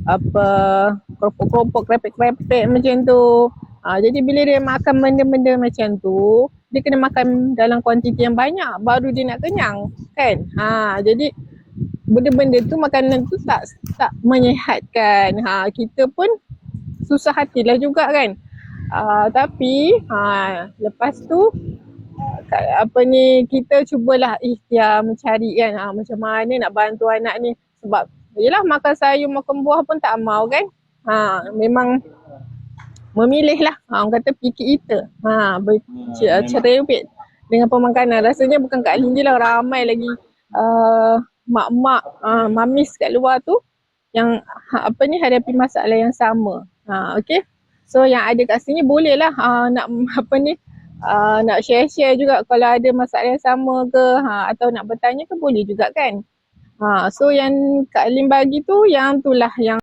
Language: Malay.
apa keropok-keropok, krepek-krepek macam tu. Jadi bila dia makan benda-benda macam tu, dia kena makan dalam kuantiti yang banyak baru dia nak kenyang kan. Jadi benda-benda tu, makanan tu tak menyihatkan. Kita pun susah hatilah juga kan. Tapi lepas tu apa ni, kita cubalah ikhtiar mencari kan, macam mana nak bantu anak ni. Sebab yelah, makan sayur makan buah pun tak mau kan. Memang memilih lah, orang kata fikir kita cerewet dengan pemakanan. Rasanya bukan Kak Lin je lah, ramai lagi mak-mak, mamis kat luar tu yang apa ni hadapi masalah yang sama. Okay, so yang ada kat sini boleh lah nak apa ni nak share-share juga kalau ada masalah yang sama ke, atau nak bertanya ke boleh juga kan. So yang Kak Lin bagi tu, yang tu lah yang